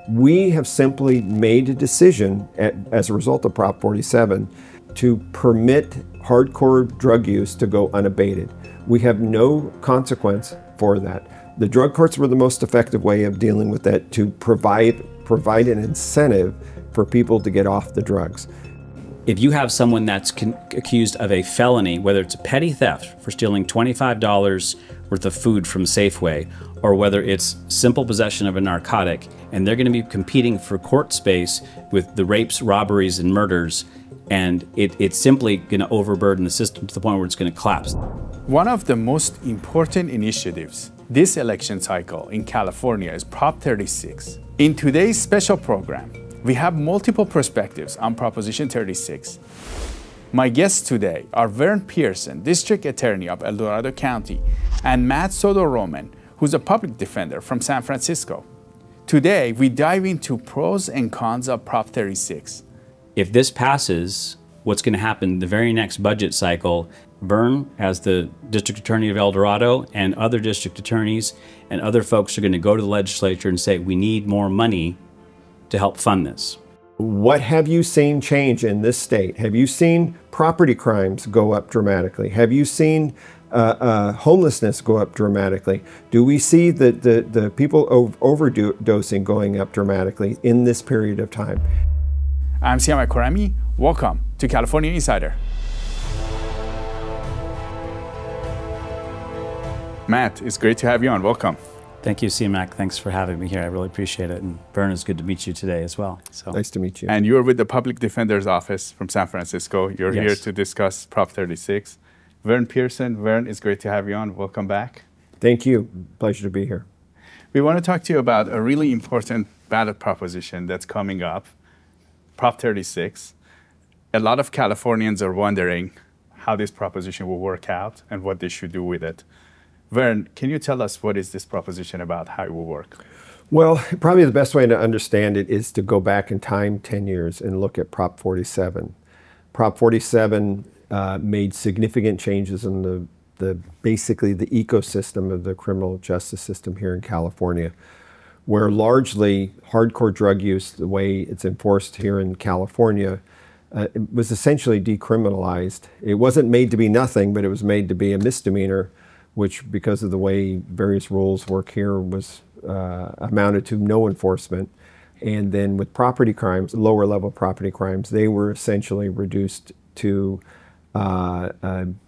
We have simply made a decision as a result of Prop 47 to permit hardcore drug use to go unabated. We have no consequence for that. The drug courts were the most effective way of dealing with that, to provide an incentive for people to get off the drugs. If you have someone that's accused of a felony, whether it's a petty theft for stealing $25 worth of food from Safeway, or whether it's simple possession of a narcotic, and they're going to be competing for court space with the rapes, robberies, and murders, and it's simply going to overburden the system to the point where it's going to collapse. One of the most important initiatives this election cycle in California is Prop 36. In today's special program, we have multiple perspectives on Proposition 36. My guests today are Vern Pierson, District Attorney of El Dorado County, and Matt SotoRosen, who's a public defender from San Francisco. Today, we dive into pros and cons of Prop 36. If this passes, what's going to happen the very next budget cycle, Vern, as the District Attorney of El Dorado, and other district attorneys and other folks are going to go to the legislature and say, we need more money to help fund this. What have you seen change in this state? Have you seen property crimes go up dramatically? Have you seen homelessness go up dramatically? Do we see the people overdosing going up dramatically in this period of time? I'm Siam Akorami. Welcome to California Insider. Matt, it's great to have you on. Welcome. Thank you, CMAC. Thanks for having me here. I really appreciate it. And Vern, it's good to meet you today as well. So. Nice to meet you. And you're with the Public Defender's Office from San Francisco. You're Yes. here to discuss Prop 36. Vern Pierson. Vern, it's great to have you on. Welcome back. Thank you. Pleasure to be here. We want to talk to you about a really important ballot proposition that's coming up, Prop 36. A lot of Californians are wondering how this proposition will work out and what they should do with it. Vern, can you tell us what is this proposition about, how it will work? Well, probably the best way to understand it is to go back in time 10 years and look at Prop 47. Prop 47 made significant changes in basically the ecosystem of the criminal justice system here in California, where largely hardcore drug use, the way it's enforced here in California, it was essentially decriminalized. It wasn't made to be nothing, but it was made to be a misdemeanor, which, because of the way various rules work here, was amounted to no enforcement. And then with property crimes, lower level property crimes, they were essentially reduced to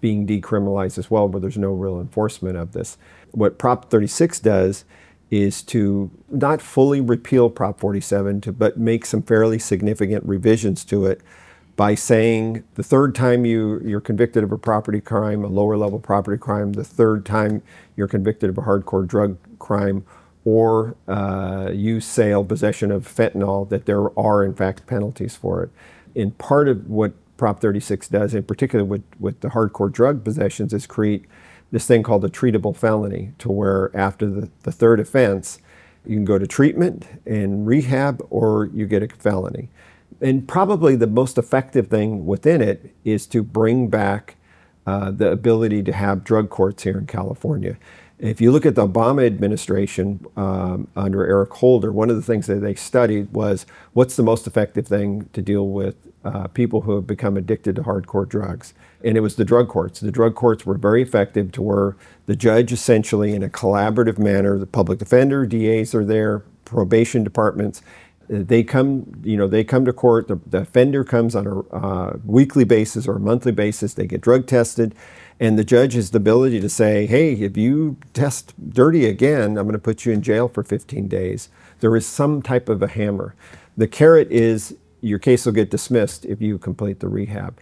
being decriminalized as well, but there's no real enforcement of this. What Prop 36 does is to not fully repeal Prop 47, but make some fairly significant revisions to it, by saying the third time you're convicted of a property crime, a lower level property crime, the third time you're convicted of a hardcore drug crime, or use, sale, possession of fentanyl, that there are in fact penalties for it. And part of what Prop 36 does, in particular with the hardcore drug possessions, is create this thing called a treatable felony, to where after the third offense, you can go to treatment and rehab, or you get a felony. And probably the most effective thing within it is to bring back the ability to have drug courts here in California. If you look at the Obama administration under Eric Holder, one of the things that they studied was what's the most effective thing to deal with people who have become addicted to hardcore drugs. And it was the drug courts. The drug courts were very effective, to where the judge essentially, in a collaborative manner, the public defender, DAs are there, probation departments, they come to court. The offender comes on a weekly basis or a monthly basis. They get drug tested, and the judge has the ability to say, hey, if you test dirty again, I'm going to put you in jail for 15 days. There is some type of a hammer. The carrot is your case will get dismissed if you complete the rehab.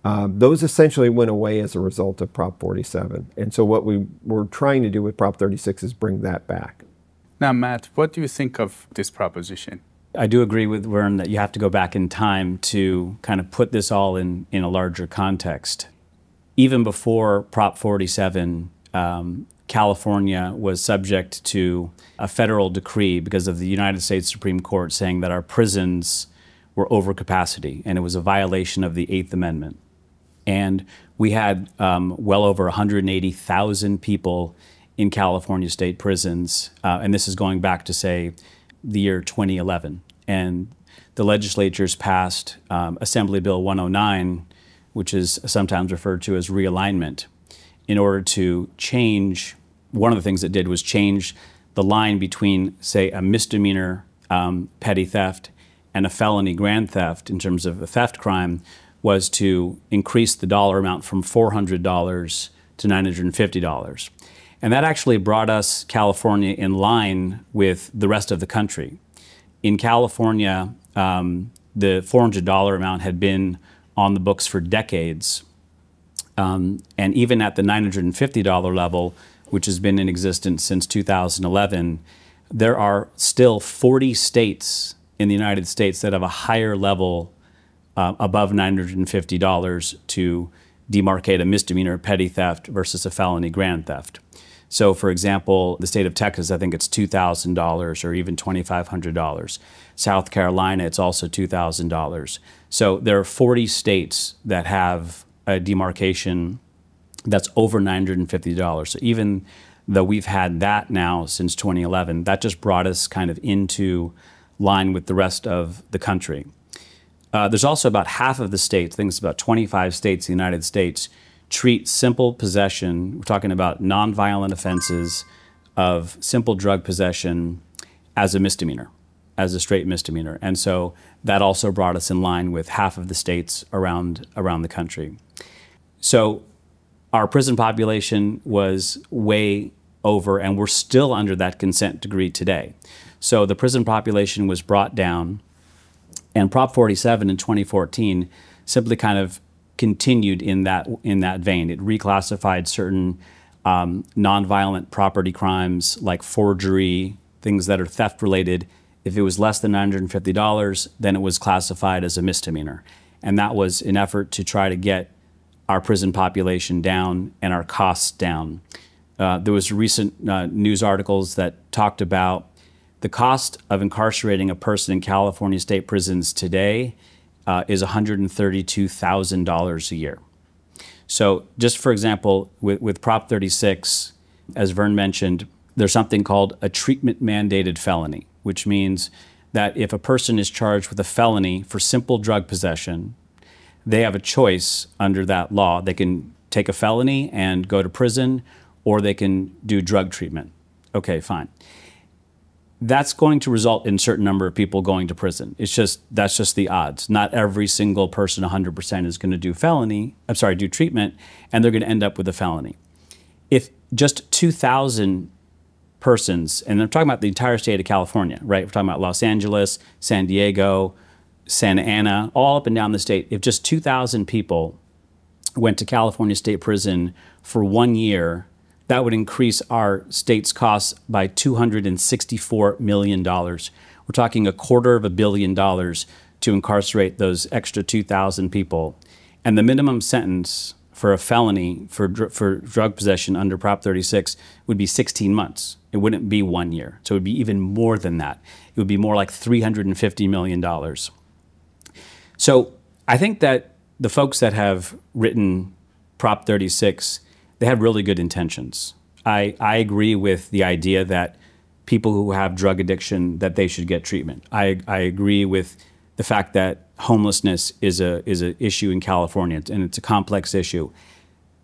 Those essentially went away as a result of Prop 47. And so what we were trying to do with Prop 36 is bring that back. Now, Matt, what do you think of this proposition? I do agree with Vern that you have to go back in time to kind of put this all in a larger context. Even before Prop 47, California was subject to a federal decree because of the United States Supreme Court saying that our prisons were over capacity, and it was a violation of the 8th Amendment. And we had well over 180,000 people in California state prisons, and this is going back to, say, the year 2011. And the legislatures passed Assembly Bill 109, which is sometimes referred to as realignment, in order to change. One of the things it did was change the line between, say, a misdemeanor petty theft and a felony grand theft in terms of a theft crime, was to increase the dollar amount from $400 to $950. And that actually brought us, California, in line with the rest of the country. In California, the $400 amount had been on the books for decades. And even at the $950 level, which has been in existence since 2011, there are still 40 states in the United States that have a higher level above $950 to demarcate a misdemeanor petty theft versus a felony grand theft. So, for example, the state of Texas, I think it's $2,000 or even $2,500. South Carolina, it's also $2,000. So there are 40 states that have a demarcation that's over $950. So even though we've had that now since 2011, that just brought us kind of into line with the rest of the country. There's also about half of the states, I think it's about 25 states in the United States, treat simple possession, we're talking about nonviolent offenses of simple drug possession, as a misdemeanor, as a straight misdemeanor. And so that also brought us in line with half of the states around the country. So our prison population was way over, and we're still under that consent decree today. So the prison population was brought down, and Prop 47 in 2014 simply kind of continued in that vein. It reclassified certain nonviolent property crimes like forgery, things that are theft related. If it was less than $950, then it was classified as a misdemeanor. And that was an effort to try to get our prison population down and our costs down. There was recent news articles that talked about the cost of incarcerating a person in California state prisons today is $132,000 a year. So just for example, with Prop 36, as Vern mentioned, there's something called a treatment mandated felony, which means that if a person is charged with a felony for simple drug possession, they have a choice under that law. They can take a felony and go to prison, or they can do drug treatment. Okay, fine. That's going to result in a certain number of people going to prison. That's just the odds. Not every single person 100% is going to do do treatment, and they're going to end up with a felony. If just 2,000 persons, and I'm talking about the entire state of California, right? We're talking about Los Angeles, San Diego, Santa Ana, all up and down the state. If just 2,000 people went to California State Prison for 1 year, that would increase our state's costs by $264 million. We're talking $250 million to incarcerate those extra 2,000 people. And the minimum sentence for a felony for drug possession under Prop 36 would be 16 months. It wouldn't be 1 year. So it would be even more than that. It would be more like $350 million. So I think that the folks that have written Prop 36, they have really good intentions. I agree with the idea that people who have drug addiction, that they should get treatment. I agree with the fact that homelessness is an issue in California, and it's a complex issue.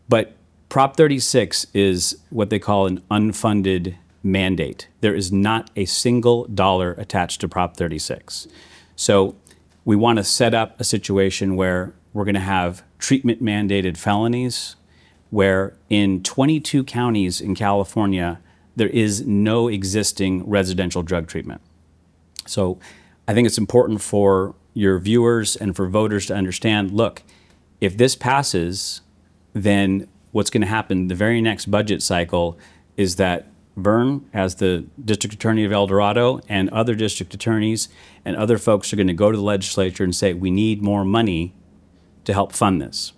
But Prop 36 is what they call an unfunded mandate. There is not a single dollar attached to Prop 36. So we want to set up a situation where we're going to have treatment mandated felonies, where in 22 counties in California, there is no existing residential drug treatment. So I think it's important for your viewers and for voters to understand, look, if this passes, then what's going to happen the very next budget cycle is that Vern, as the district attorney of El Dorado, and other district attorneys and other folks are going to go to the legislature and say, we need more money to help fund this.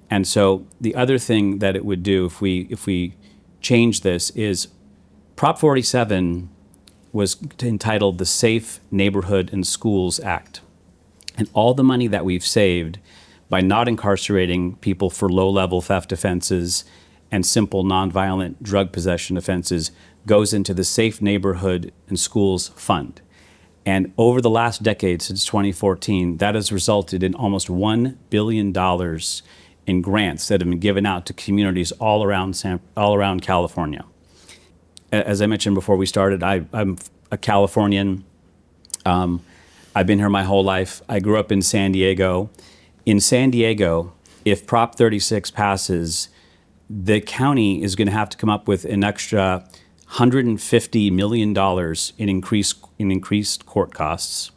And so the other thing that it would do if we change this is Prop 47 was entitled the Safe Neighborhood and Schools Act. And all the money that we've saved by not incarcerating people for low-level theft offenses and simple nonviolent drug possession offenses goes into the Safe Neighborhood and Schools Fund. And over the last decade, since 2014, that has resulted in almost $1 billion in grants that have been given out to communities all around California. As I mentioned before we started, I'm a Californian. I've been here my whole life. I grew up in San Diego. In San Diego, if Prop 36 passes, the county is going to have to come up with an extra $150 million in increased court costs.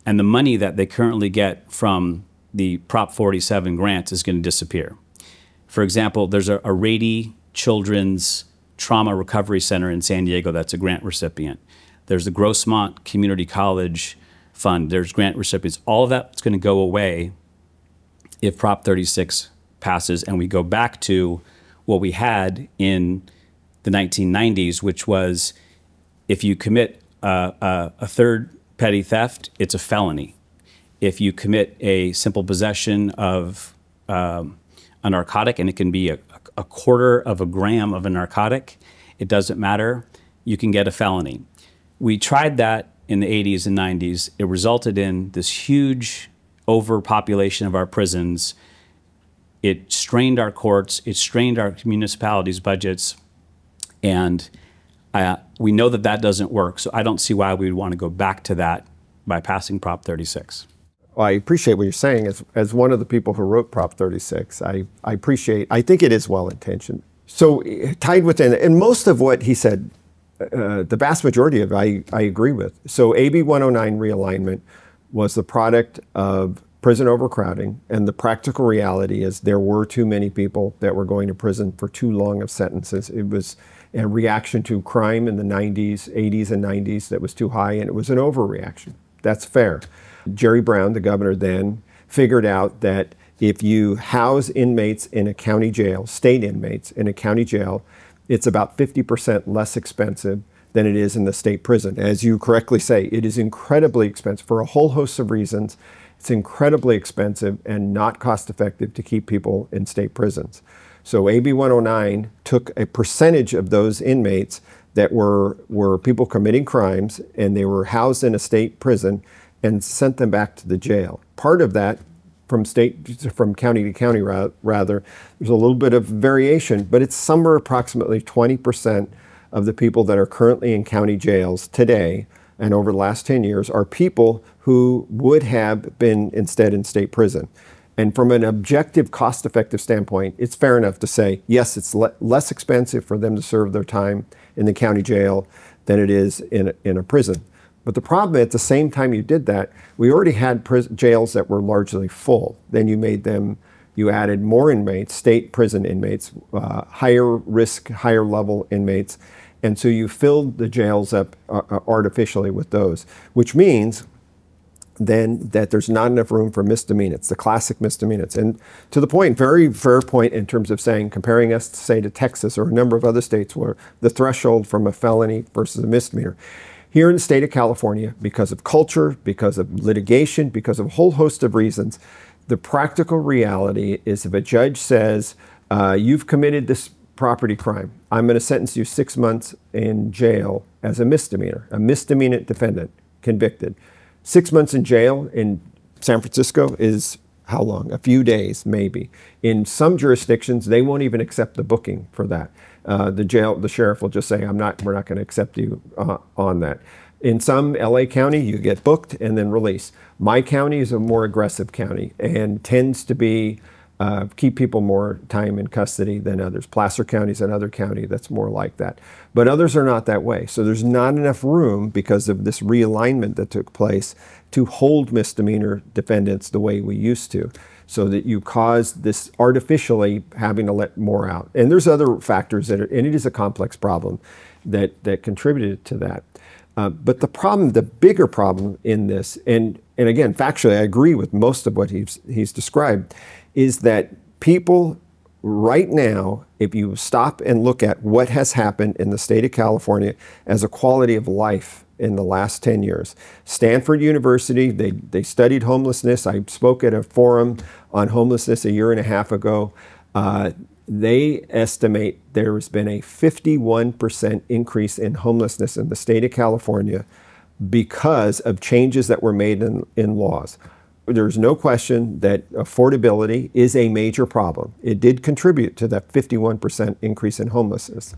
And the money that they currently get from the Prop 47 grants is going to disappear. For example, there's a Rady Children's Trauma Recovery Center in San Diego that's a grant recipient. There's the Grossmont Community College Fund. There's grant recipients. All of that's going to go away if Prop 36 passes and we go back to what we had in the 1990s, which was if you commit a third petty theft, it's a felony. If you commit a simple possession of a narcotic, and it can be a quarter of a gram of a narcotic, it doesn't matter, you can get a felony. We tried that in the 80s and 90s. It resulted in this huge overpopulation of our prisons. It strained our courts, it strained our municipalities' budgets, and we know that that doesn't work, so I don't see why we would want to go back to that by passing Prop 36. Well, I appreciate what you're saying. As one of the people who wrote Prop 36, I think it is well-intentioned. So tied within, and most of what he said, the vast majority of it, I agree with. So AB 109 realignment was the product of prison overcrowding, and the practical reality is there were too many people that were going to prison for too long of sentences. It was a reaction to crime in the 90s, 80s and 90s that was too high, and it was an overreaction. That's fair. Jerry Brown, the governor then, figured out that if you house inmates in a county jail, state inmates in a county jail, it's about 50% less expensive than it is in the state prison. As you correctly say, it is incredibly expensive for a whole host of reasons. It's incredibly expensive and not cost effective to keep people in state prisons. So AB 109 took a percentage of those inmates that were people committing crimes, and they were housed in a state prison, and sent them back to the jail. Part of that, from county to county rather, there's a little bit of variation, but it's somewhere approximately 20% of the people that are currently in county jails today and over the last 10 years are people who would have been instead in state prison. And from an objective, cost-effective standpoint, it's fair enough to say, yes, it's less expensive for them to serve their time in the county jail than it is in a prison. But the problem, at the same time you did that, we already had jails that were largely full. Then you added more inmates, state prison inmates, higher risk, higher level inmates. And so you filled the jails up artificially with those, which means then that there's not enough room for misdemeanors, the classic misdemeanors. And to the point, very fair point in terms of saying, comparing us, say, to Texas or a number of other states where the threshold from a felony versus a misdemeanor. Here in the state of California, because of culture, because of litigation, because of a whole host of reasons, the practical reality is if a judge says, you've committed this property crime, I'm going to sentence you 6 months in jail as a misdemeanor defendant convicted. 6 months in jail in San Francisco is how long? A few days, maybe. In some jurisdictions, they won't even accept the booking for that. The sheriff will just say, we're not going to accept you on that. In some LA County, you get booked and then released. My county is a more aggressive county and tends to be keep people more time in custody than others. Placer County is another county that's more like that. But others are not that way. So there's not enough room because of this realignment that took place to hold misdemeanor defendants the way we used to, so that you cause this artificially having to let more out. And there's other factors and it is a complex problem that contributed to that. But the problem, the bigger problem in this, and again, factually, I agree with most of what he's described, is that people right now, if you stop and look at what has happened in the state of California as a quality of life in the last 10 years. Stanford University, they studied homelessness. I spoke at a forum on homelessness a year and a half ago. They estimate there has been a 51% increase in homelessness in the state of California because of changes that were made in laws. There's no question that affordability is a major problem. It did contribute to that 51% increase in homelessness.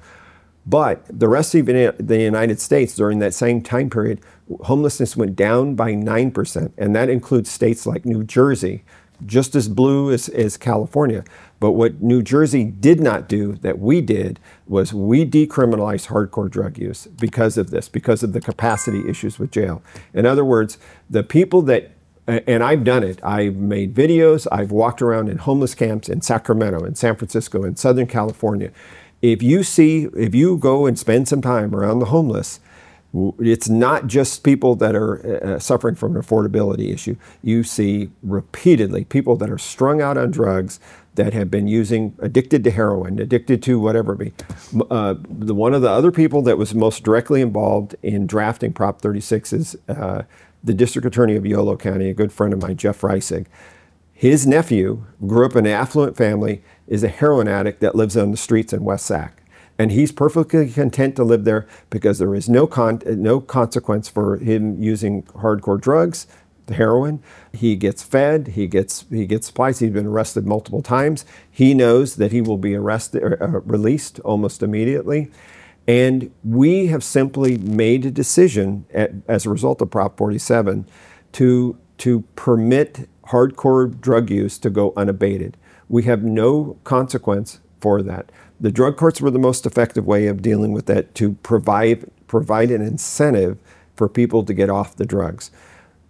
But the rest of the United States during that same time period, homelessness went down by 9%, and that includes states like New Jersey, just as blue as California. But what New Jersey did not do that we did was we decriminalized hardcore drug use because of this, because of the capacity issues with jail. In other words, the people that, and I've done it, I've made videos, I've walked around in homeless camps in Sacramento, in San Francisco, in Southern California. If you go and spend some time around the homeless, it's not just people that are suffering from an affordability issue. You see repeatedly people that are strung out on drugs, that have been addicted to heroin, addicted to whatever it be. One of the other people that was most directly involved in drafting Prop 36 is the district attorney of Yolo County, a good friend of mine, Jeff Reisig. His nephew grew up in an affluent family, is a heroin addict that lives on the streets in West Sac. And he's perfectly content to live there because there is no consequence for him using hardcore drugs, the heroin. He gets fed, he gets supplies. He's been arrested multiple times. He knows that he will be released almost immediately. And we have simply made a decision as a result of Prop 47 to permit hardcore drug use to go unabated. We have no consequence for that. The drug courts were the most effective way of dealing with that, to provide an incentive for people to get off the drugs.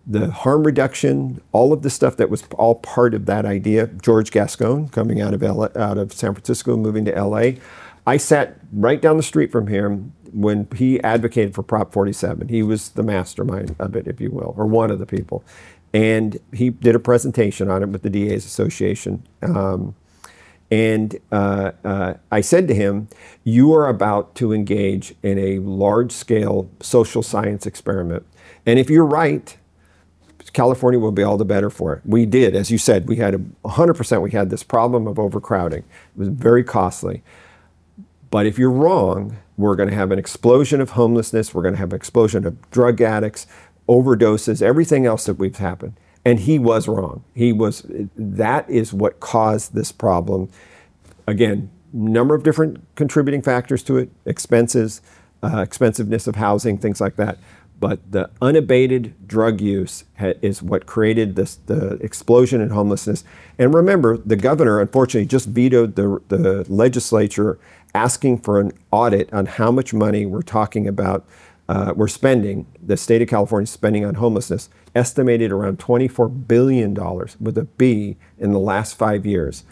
The harm reduction, all of the stuff that was all part of that idea. George Gascon, coming out of San Francisco, moving to LA. I sat right down the street from him when he advocated for Prop 47. He was the mastermind of it, if you will, or one of the people. And he did a presentation on it with the DA's Association. I said to him, you are about to engage in a large-scale social science experiment. And if you're right, California will be all the better for it. We did, as you said, we had 100%, we had this problem of overcrowding. It was very costly. But if you're wrong, we're going to have an explosion of homelessness. We're going to have an explosion of drug addicts, overdoses, everything else that we've happened. And he was wrong. That is what caused this problem. Again, number of different contributing factors to it, expenses, expensiveness of housing, things like that. But the unabated drug use is what created the explosion in homelessness. And remember, the governor, unfortunately, just vetoed the legislature asking for an audit on how much money we're talking about we're spending, the state of California spending on homelessness, estimated around $24 billion with a B in the last 5 years.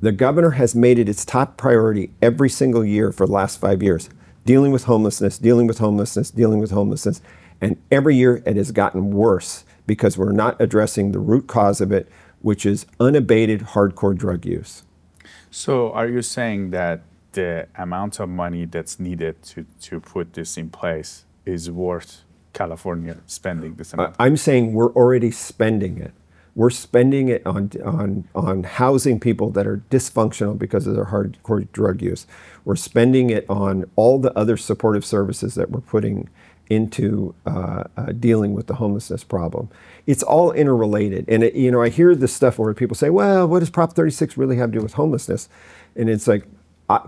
The governor has made it its top priority every single year for the last 5 years, dealing with homelessness, dealing with homelessness, dealing with homelessness. And every year it has gotten worse because we're not addressing the root cause of it, which is unabated hardcore drug use. So are you saying that the amount of money that's needed to put this in place is worth California spending this amount? I'm saying we're already spending it. We're spending it on housing people that are dysfunctional because of their hardcore drug use. We're spending it on all the other supportive services that we're putting into dealing with the homelessness problem. It's all interrelated. And I hear this stuff where people say, well, what does Prop 36 really have to do with homelessness? And it's like,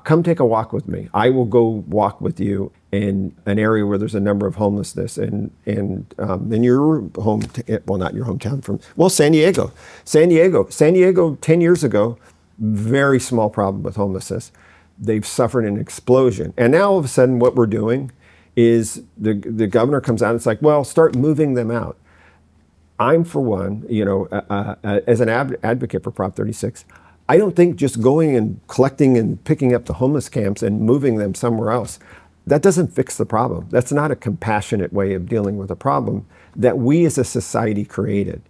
come take a walk with me. I will go walk with you in an area where there's a number of homelessness in your home, well, not your hometown, San Diego. San Diego 10 years ago, very small problem with homelessness. They've suffered an explosion. And now all of a sudden what we're doing is the governor comes out and it's like, well, start moving them out. I'm, for one, as an advocate for Prop 36, I don't think just going and collecting and picking up the homeless camps and moving them somewhere else, that doesn't fix the problem. That's not a compassionate way of dealing with a problem that we as a society created.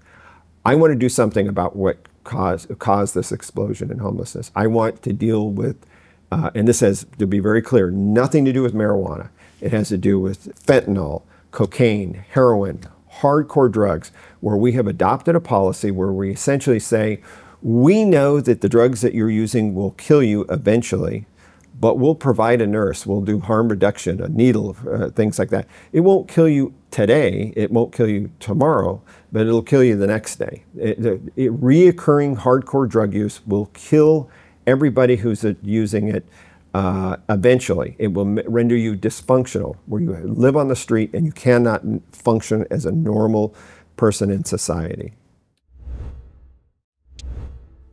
I want to do something about what caused this explosion in homelessness. I want to deal with, and this has, to be very clear, nothing to do with marijuana. It has to do with fentanyl, cocaine, heroin, hardcore drugs, where we have adopted a policy where we essentially say, we know that the drugs that you're using will kill you eventually, but we'll provide a nurse. We'll do harm reduction, a needle, things like that. It won't kill you today. It won't kill you tomorrow, but it'll kill you the next day. Reoccurring hardcore drug use will kill everybody who's using it eventually. It will render you dysfunctional, where you live on the street and you cannot function as a normal person in society.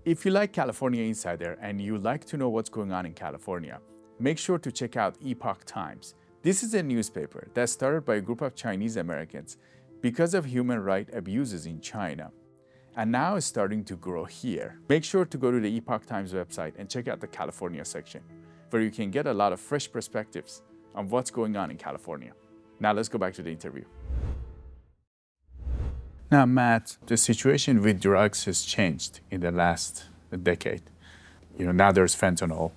If you like California Insider and you like to know what's going on in California, make sure to check out Epoch Times. This is a newspaper that started by a group of Chinese Americans because of human rights abuses in China, and now is starting to grow here. Make sure to go to the Epoch Times website and check out the California section, where you can get a lot of fresh perspectives on what's going on in California. Now let's go back to the interview. Now, Matt, the situation with drugs has changed in the last decade. Now there's fentanyl.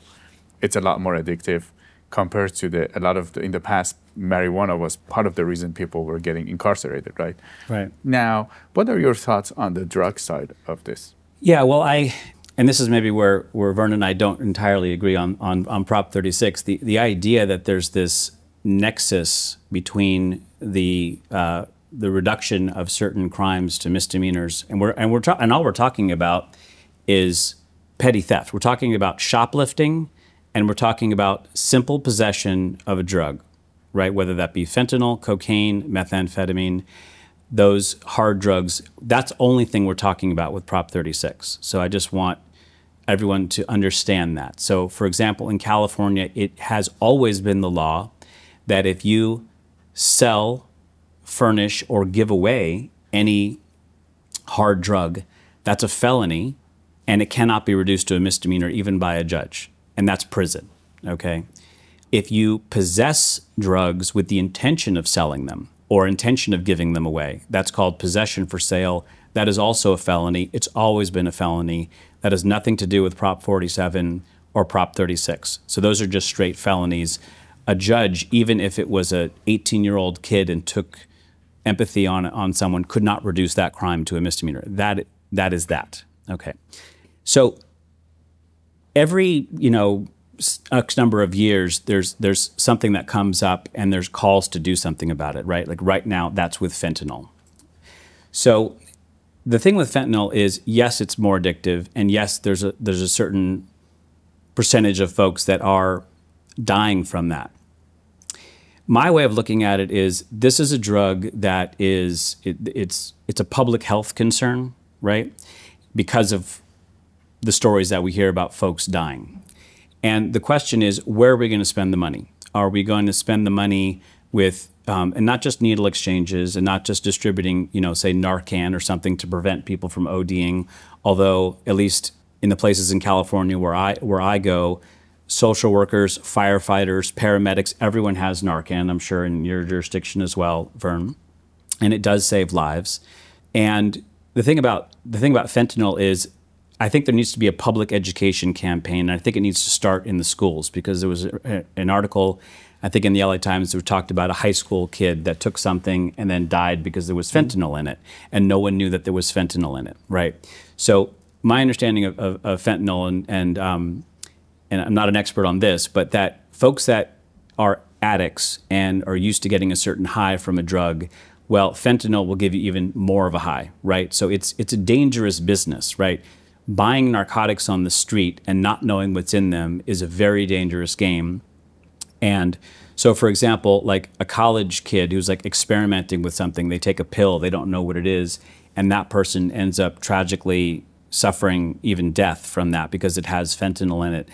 It's a lot more addictive compared to in the past, marijuana was part of the reason people were getting incarcerated, right? Right. Now, what are your thoughts on the drug side of this? Yeah, well, and this is maybe where Vern and I don't entirely agree on Prop 36, the idea that there's this nexus between the reduction of certain crimes to misdemeanors, and all we're talking about is petty theft. We're talking about shoplifting, and we're talking about simple possession of a drug, right? Whether that be fentanyl, cocaine, methamphetamine, those hard drugs. That's the only thing we're talking about with Prop 36. So I just want everyone to understand that. So, for example, in California, it has always been the law that if you sell, furnish, or give away any hard drug, that's a felony, and it cannot be reduced to a misdemeanor even by a judge, and that's prison, okay? If you possess drugs with the intention of selling them or intention of giving them away, that's called possession for sale. That is also a felony. It's always been a felony. That has nothing to do with Prop 47 or Prop 36. So those are just straight felonies. A judge, even if it was an 18-year-old kid and took empathy on someone, could not reduce that crime to a misdemeanor. That is that. Okay. So every, X number of years, there's something that comes up and there's calls to do something about it, right? Like right now, that's with fentanyl. So the thing with fentanyl is, yes, it's more addictive, and yes, there's a certain percentage of folks that are dying from that. My way of looking at it is, this is a drug that is, it's a public health concern, right? Because of the stories that we hear about folks dying. And the question is, where are we going to spend the money? Are we going to spend the money with, and not just needle exchanges and not just distributing, say Narcan or something to prevent people from ODing, although at least in the places in California where I go, social workers, firefighters, paramedics, everyone has Narcan, I'm sure in your jurisdiction as well, Vern, and it does save lives. And the thing about fentanyl is, I think there needs to be a public education campaign, and I think it needs to start in the schools, because there was an article, I think in the LA Times, that talked about a high school kid that took something and then died because there was fentanyl in it, and no one knew that there was fentanyl in it, right? So my understanding of fentanyl, and I'm not an expert on this, but that folks that are addicts and are used to getting a certain high from a drug, well, fentanyl will give you even more of a high, right? So it's a dangerous business, right? Buying narcotics on the street and not knowing what's in them is a very dangerous game. And so, for example, like a college kid who's like experimenting with something, they take a pill, they don't know what it is, and that person ends up tragically suffering even death from that because it has fentanyl in it.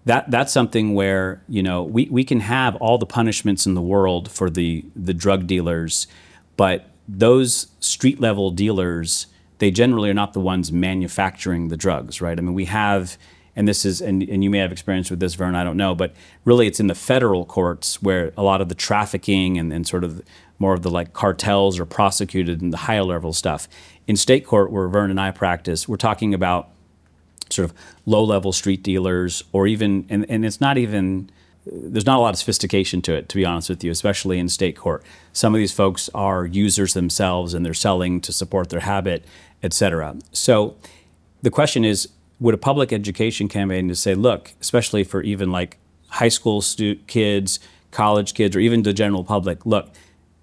That's something where, we can have all the punishments in the world for the drug dealers, but those street level dealers, they generally are not the ones manufacturing the drugs, right? I mean, we have, and this is, and you may have experience with this, Vern, I don't know, but really it's in the federal courts where a lot of the trafficking and sort of more of the like cartels are prosecuted in the higher level stuff. In state court, where Vern and I practice, we're talking about sort of low-level street dealers, or even, and it's not even, there's not a lot of sophistication to it, to be honest with you, especially in state court. Some of these folks are users themselves, and they're selling to support their habit, etc. So the question is, would a public education campaign to say, look, especially for even like high school kids, college kids, or even the general public, look,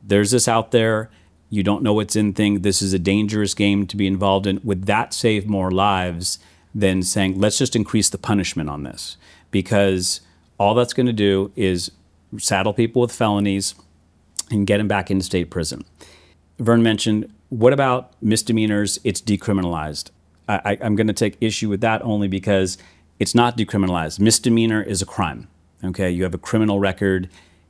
there's this out there. You don't know what's in thing. This is a dangerous game to be involved in. Would that save more lives than saying, let's just increase the punishment on this? Because all that's going to do is saddle people with felonies and get them back into state prison. Vern mentioned, what about misdemeanors? It's decriminalized. I'm going to take issue with that only because it's not decriminalized. Misdemeanor is a crime. Okay, you have a criminal record.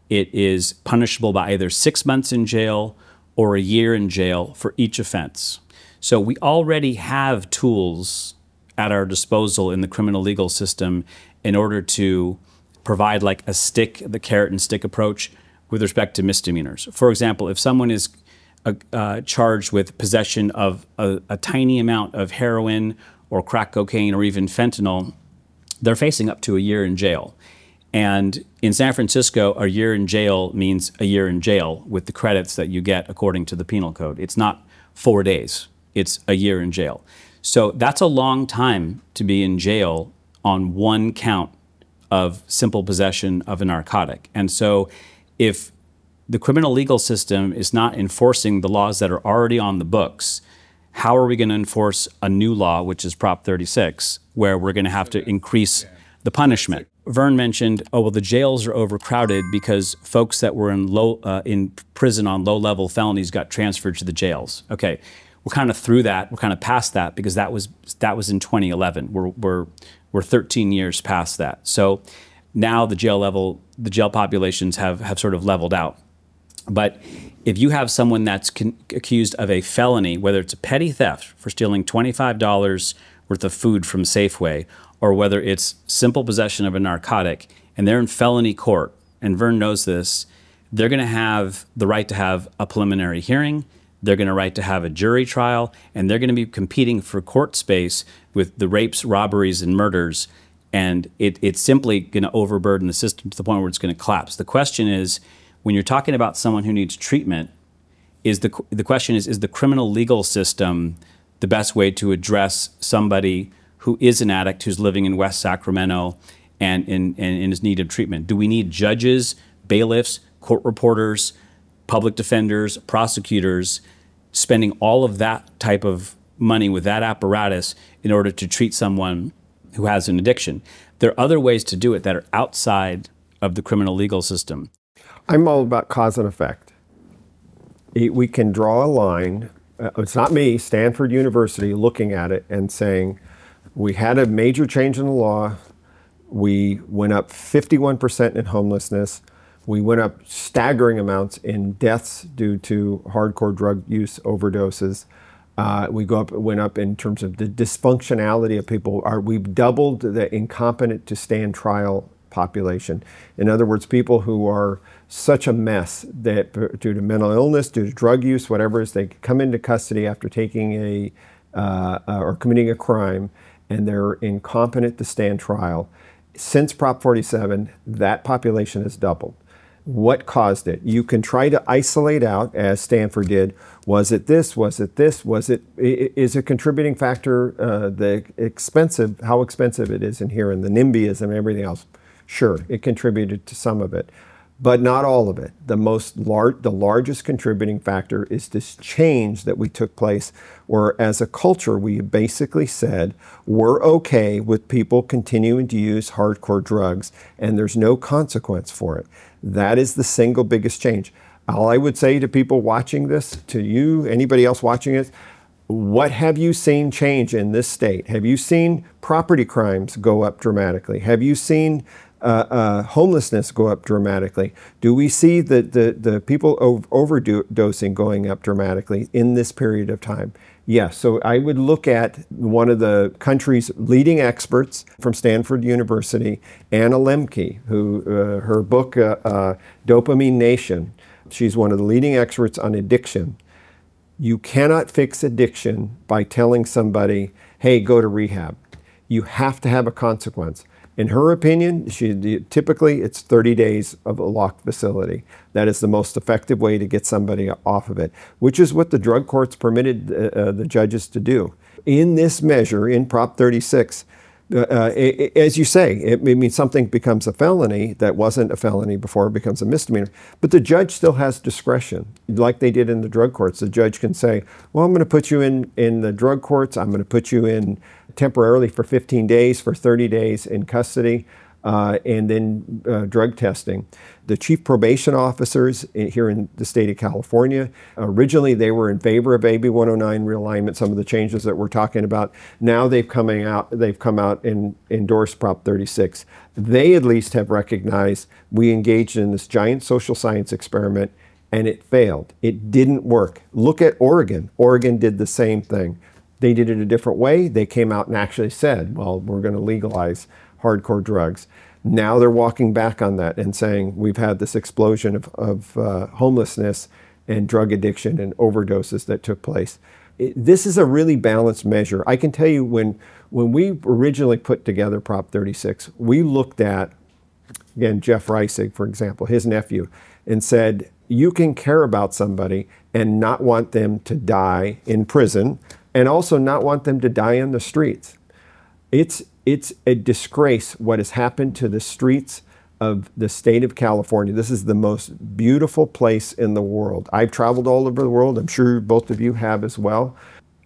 It is punishable by either 6 months in jail or a year in jail for each offense. So we already have tools at our disposal in the criminal legal system in order to provide like a stick, the carrot and stick approach with respect to misdemeanors. For example, if someone is charged with possession of a tiny amount of heroin or crack cocaine or even fentanyl, they're facing up to a year in jail. And in San Francisco, a year in jail means a year in jail with the credits that you get according to the penal code. It's not 4 days, it's a year in jail. So that's a long time to be in jail on one count of simple possession of a narcotic. And so if the criminal legal system is not enforcing the laws that are already on the books, how are we going to enforce a new law, which is Prop 36, where we're going to have to increase the punishment? Vern mentioned, oh, well, the jails are overcrowded because folks that were in prison on low-level felonies got transferred to the jails. Okay, we're kind of through that. We're kind of past that because that was in 2011. We're 13 years past that. So now the jail populations have sort of leveled out. But if you have someone that's accused of a felony, whether it's a petty theft for stealing $25 worth of food from Safeway, or whether it's simple possession of a narcotic, and they're in felony court, and Vern knows this, they're going to have the right to have a preliminary hearing, they're going to right to have a jury trial, and they're going to be competing for court space with the rapes, robberies, and murders, and it's simply going to overburden the system to the point where it's going to collapse. The question is, when you're talking about someone who needs treatment, the question is the criminal legal system the best way to address somebody who is an addict who's living in West Sacramento and is in need of treatment? Do we need judges, bailiffs, court reporters, public defenders, prosecutors spending all of that type of money with that apparatus in order to treat someone who has an addiction? There are other ways to do it that are outside of the criminal legal system. I'm all about cause and effect. We can draw a line. It's not me, Stanford University, looking at it and saying, we had a major change in the law. We went up 51% in homelessness. We went up staggering amounts in deaths due to hardcore drug use overdoses. Went up in terms of the dysfunctionality of people. We've doubled the incompetent to stand trial population. In other words, people who are such a mess that due to mental illness, due to drug use, whatever it is, they come into custody after taking or committing a crime, and they're incompetent to stand trial. Since Prop 47, that population has doubled. What caused it? You can try to isolate out, as Stanford did. Was it this? Was it this? Is a contributing factor how expensive it is in here and the NIMBYism and everything else? Sure, it contributed to some of it, but not all of it. The largest contributing factor is this change that we took place where as a culture we basically said we're okay with people continuing to use hardcore drugs and there's no consequence for it. That is the single biggest change. All I would say to people watching this, to you, anybody else watching it, what have you seen change in this state? Have you seen property crimes go up dramatically? Have you seen homelessness go up dramatically? Do we see the people overdosing going up dramatically in this period of time? Yes, so I would look at one of the country's leading experts from Stanford University, Anna Lemke, who her book, Dopamine Nation, she's one of the leading experts on addiction. You cannot fix addiction by telling somebody, hey, go to rehab. You have to have a consequence. In her opinion, typically it's 30 days of a locked facility. That is the most effective way to get somebody off of it, which is what the drug courts permitted the judges to do. In this measure, in Prop 36, As you say, it means something becomes a felony that wasn't a felony before, it becomes a misdemeanor. But the judge still has discretion, like they did in the drug courts. The judge can say, well, I'm going to put you in the drug courts. I'm going to put you in temporarily for 15 days, for 30 days in custody, and then drug testing. The chief probation officers here in the state of California, originally they were in favor of AB 109 realignment, some of the changes that we're talking about. Now they've come out and endorsed Prop 36. They at least have recognized we engaged in this giant social science experiment and it failed. It didn't work. Look at Oregon. Oregon did the same thing. They did it a different way. They came out and actually said, well, we're going to legalize hardcore drugs. Now they're walking back on that and saying we've had this explosion of homelessness and drug addiction and overdoses that took place. This is a really balanced measure. I can tell you when we originally put together Prop 36, we looked at, again, Jeff Reisig, for example, his nephew, and said, you can care about somebody and not want them to die in prison and also not want them to die on the streets. It's a disgrace what has happened to the streets of the state of California. This is the most beautiful place in the world. I've traveled all over the world. I'm sure both of you have as well.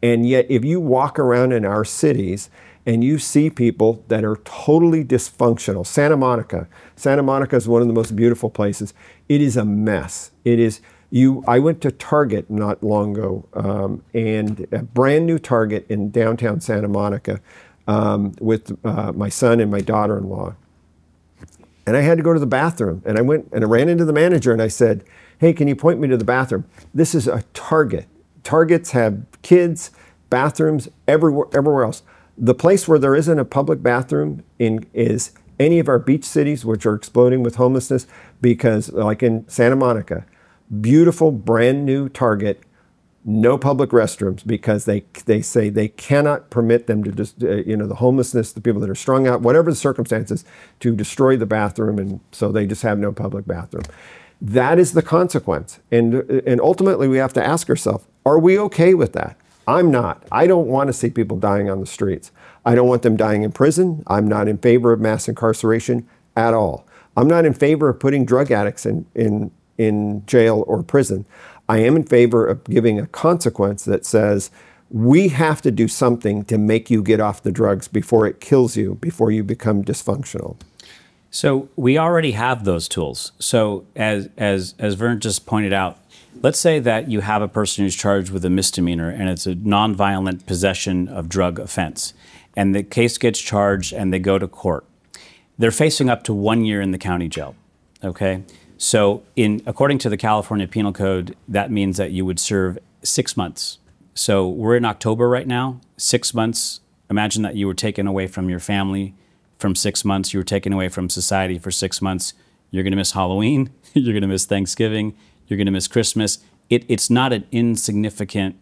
And yet, if you walk around in our cities and you see people that are totally dysfunctional, Santa Monica is one of the most beautiful places. It is a mess. It is. I went to Target not long ago, and a brand new Target in downtown Santa Monica, with my son and my daughter-in-law. And I had to go to the bathroom. And I went and I ran into the manager and I said, hey, can you point me to the bathroom? This is a Target. Targets have kids, bathrooms, everywhere else. The place where there isn't a public bathroom is any of our beach cities, which are exploding with homelessness, because like in Santa Monica, beautiful brand new Target, no public restrooms, because they say they cannot permit them to just, the homelessness, the people that are strung out, whatever the circumstances, to destroy the bathroom, and so they just have no public bathroom. That is the consequence. And ultimately we have to ask ourselves, are we okay with that? I'm not. I don't want to see people dying on the streets. I don't want them dying in prison. I'm not in favor of mass incarceration at all. I'm not in favor of putting drug addicts in jail or prison. I am in favor of giving a consequence that says we have to do something to make you get off the drugs before it kills you, before you become dysfunctional. So we already have those tools. So as Vern just pointed out, let's say that you have a person who's charged with a misdemeanor and it's a nonviolent possession of drug offense, and the case gets charged and they go to court. They're facing up to 1 year in the county jail, okay? So according to the California Penal Code, that means that you would serve 6 months. So we're in October right now, 6 months. Imagine that you were taken away from your family from 6 months. You were taken away from society for 6 months. You're going to miss Halloween. You're going to miss Thanksgiving. You're going to miss Christmas. It's not an insignificant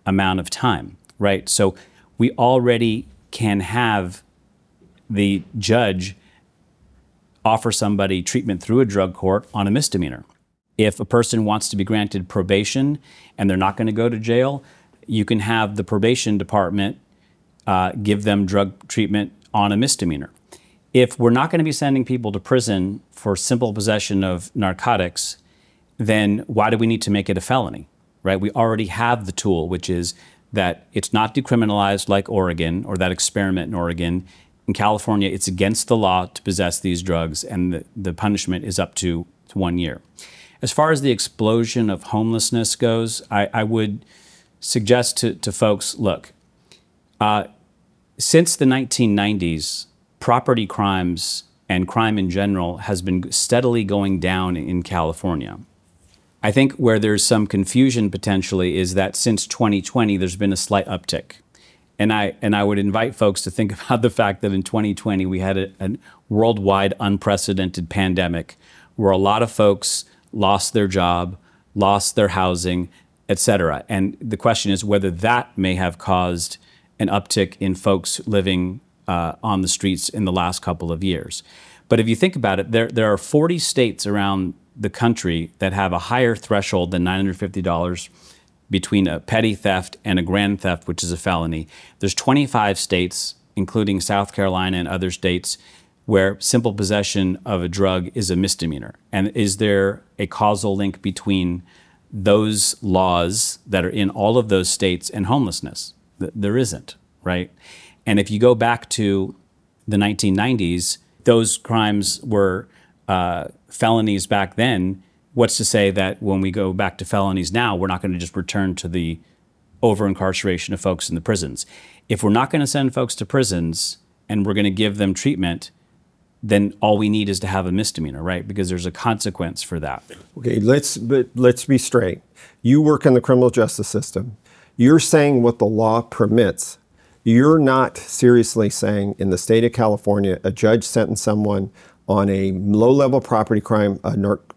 amount of time, right? So we already can have the judge offer somebody treatment through a drug court on a misdemeanor. If a person wants to be granted probation and they're not going to go to jail, you can have the probation department give them drug treatment on a misdemeanor. If we're not going to be sending people to prison for simple possession of narcotics, then why do we need to make it a felony, right? We already have the tool, which is that it's not decriminalized like Oregon, or that experiment in Oregon. In California, it's against the law to possess these drugs, and the punishment is up to 1 year. As far as the explosion of homelessness goes, I would suggest to folks, look, since the 1990s, property crimes and crime in general has been steadily going down in California. I think where there's some confusion potentially is that since 2020, there's been a slight uptick. And I would invite folks to think about the fact that in 2020, we had a worldwide unprecedented pandemic where a lot of folks lost their job, lost their housing, et cetera. And the question is whether that may have caused an uptick in folks living on the streets in the last couple of years. But if you think about it, there are 40 states around the country that have a higher threshold than $950 between a petty theft and a grand theft, which is a felony. There's 25 states including South Carolina and other states, where simple possession of a drug is a misdemeanor? And is there a causal link between those laws that are in all of those states and homelessness? There isn't, right? And if you go back to the 1990s, those crimes were felonies back then. What's to say that when we go back to felonies now, we're not going to just return to the over-incarceration of folks in the prisons? If we're not going to send folks to prisons and we're going to give them treatment, then all we need is to have a misdemeanor, right? Because there's a consequence for that. Okay, let's be straight. You work in the criminal justice system. You're saying what the law permits. You're not seriously saying in the state of California, a judge sentenced someone on a low-level property crime,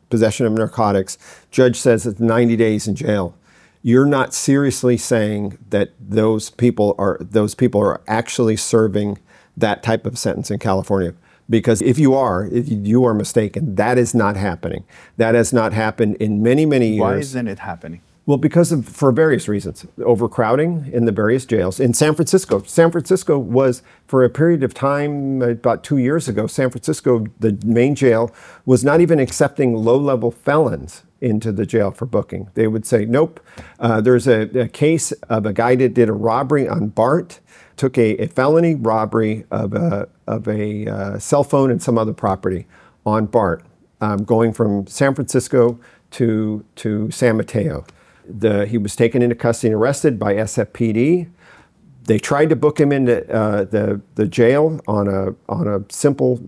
possession of narcotics. Judge says it's 90 days in jail. You're not seriously saying that those people are actually serving that type of sentence in California. Because if you are mistaken. That is not happening. That has not happened in many, many years. Why isn't it happening? Well, for various reasons. Overcrowding in the various jails. In San Francisco was, for a period of time, about 2 years ago, San Francisco, the main jail, was not even accepting low-level felons into the jail for booking. They would say, nope. There's a case of a guy that did a robbery on BART, took a felony robbery of a cell phone and some other property on BART, going from San Francisco to San Mateo. He was taken into custody and arrested by SFPD. They tried to book him into the jail on a simple